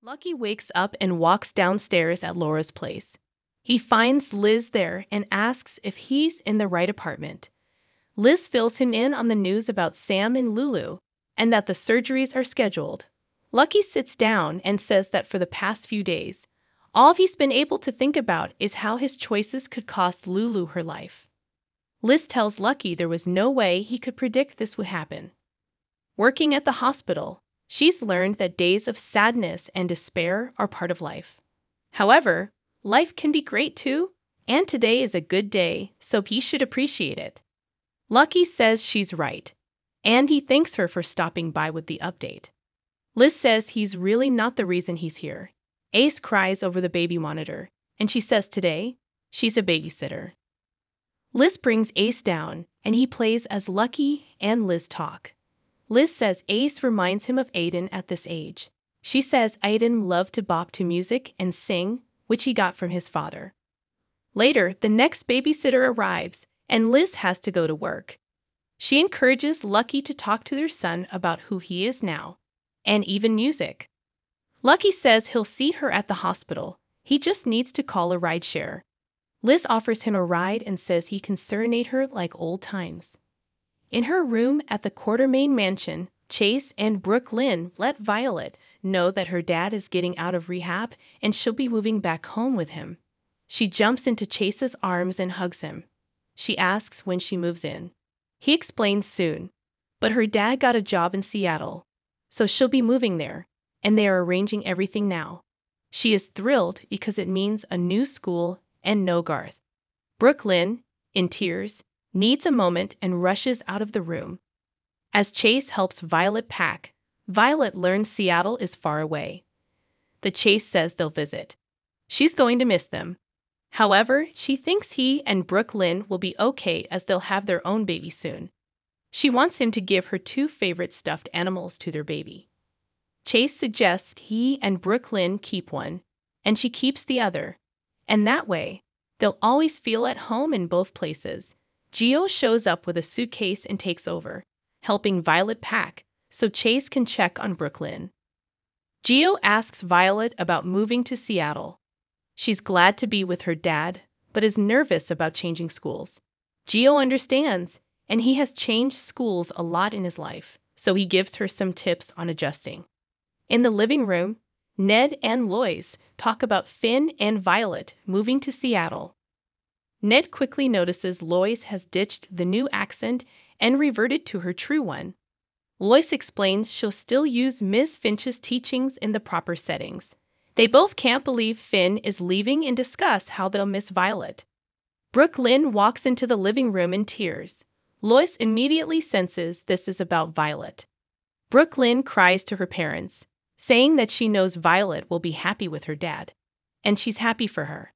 Lucky wakes up and walks downstairs at Laura's place. He finds Liz there and asks if he's in the right apartment. Liz fills him in on the news about Sam and Lulu and that the surgeries are scheduled. Lucky sits down and says that for the past few days, all he's been able to think about is how his choices could cost Lulu her life. Liz tells Lucky there was no way he could predict this would happen. Working at the hospital, she's learned that days of sadness and despair are part of life. However, life can be great too, and today is a good day, so he should appreciate it. Lucky says she's right, and he thanks her for stopping by with the update. Liz says he's really not the reason he's here. Ace cries over the baby monitor, and she says today, she's a babysitter. Liz brings Ace down, and he plays as Lucky and Liz talk. Liz says Ace reminds him of Aiden at this age. She says Aiden loved to bop to music and sing, which he got from his father. Later, the next babysitter arrives, and Liz has to go to work. She encourages Lucky to talk to their son about who he is now, and even music. Lucky says he'll see her at the hospital. He just needs to call a rideshare. Liz offers him a ride and says he can serenade her like old times. In her room at the Quartermain mansion, Chase and Brooklyn let Violet know that her dad is getting out of rehab and she'll be moving back home with him. She jumps into Chase's arms and hugs him. She asks when she moves in. He explains soon, but her dad got a job in Seattle, so she'll be moving there, and they are arranging everything now. She is thrilled because it means a new school and no Garth. Brooklyn, in tears, needs a moment and rushes out of the room. As Chase helps Violet pack, Violet learns Seattle is far away. The Chase says they'll visit. She's going to miss them. However, she thinks he and Brooklyn will be okay as they'll have their own baby soon. She wants him to give her two favorite stuffed animals to their baby. Chase suggests he and Brooklyn keep one, and she keeps the other. And that way, they'll always feel at home in both places. Gio shows up with a suitcase and takes over, helping Violet pack so Chase can check on Brooklyn. Gio asks Violet about moving to Seattle. She's glad to be with her dad, but is nervous about changing schools. Gio understands, and he has changed schools a lot in his life, so he gives her some tips on adjusting. In the living room, Ned and Lois talk about Finn and Violet moving to Seattle. Ned quickly notices Lois has ditched the new accent and reverted to her true one. Lois explains she'll still use Ms. Finch's teachings in the proper settings. They both can't believe Finn is leaving and discuss how they'll miss Violet. Brooklyn walks into the living room in tears. Lois immediately senses this is about Violet. Brooklyn cries to her parents, saying that she knows Violet will be happy with her dad, and she's happy for her.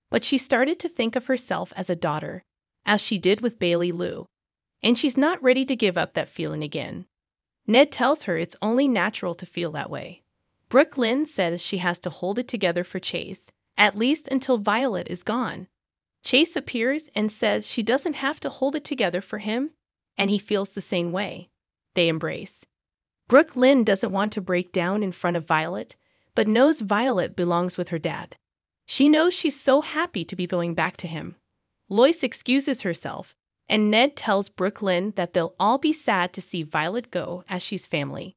But she started to think of herself as a daughter, as she did with Bailey Lou, and she's not ready to give up that feeling again. Ned tells her it's only natural to feel that way. Brooklyn says she has to hold it together for Chase, at least until Violet is gone. Chase appears and says she doesn't have to hold it together for him, and he feels the same way. They embrace. Brooklyn doesn't want to break down in front of Violet, but knows Violet belongs with her dad. She knows she's so happy to be going back to him. Lois excuses herself, and Ned tells Brooklyn that they'll all be sad to see Violet go as she's family.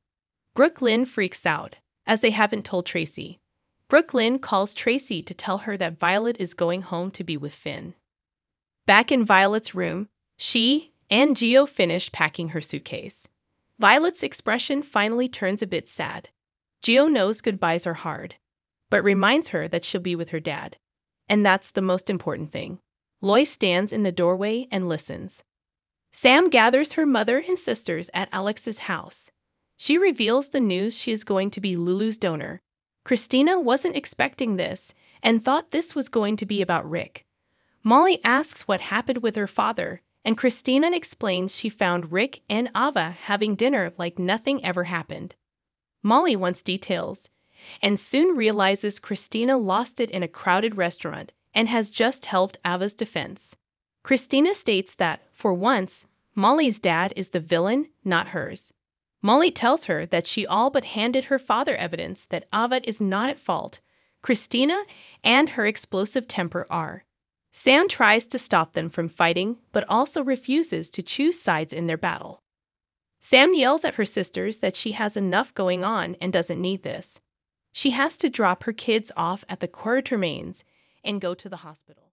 Brooklyn freaks out, as they haven't told Tracy. Brooklyn calls Tracy to tell her that Violet is going home to be with Finn. Back in Violet's room, she and Gio finish packing her suitcase. Violet's expression finally turns a bit sad. Gio knows goodbyes are hard, but reminds her that she'll be with her dad. And that's the most important thing. Lois stands in the doorway and listens. Sam gathers her mother and sisters at Alex's house. She reveals the news she is going to be Lulu's donor. Christina wasn't expecting this and thought this was going to be about Rick. Molly asks what happened with her father, and Christina explains she found Rick and Ava having dinner like nothing ever happened. Molly wants details, and soon realizes Christina lost it in a crowded restaurant and has just helped Ava's defense. Christina states that, for once, Molly's dad is the villain, not hers. Molly tells her that she all but handed her father evidence that Avad is not at fault. Christina and her explosive temper are. Sam tries to stop them from fighting, but also refuses to choose sides in their battle. Sam yells at her sisters that she has enough going on and doesn't need this. She has to drop her kids off at the Quartermains and go to the hospital.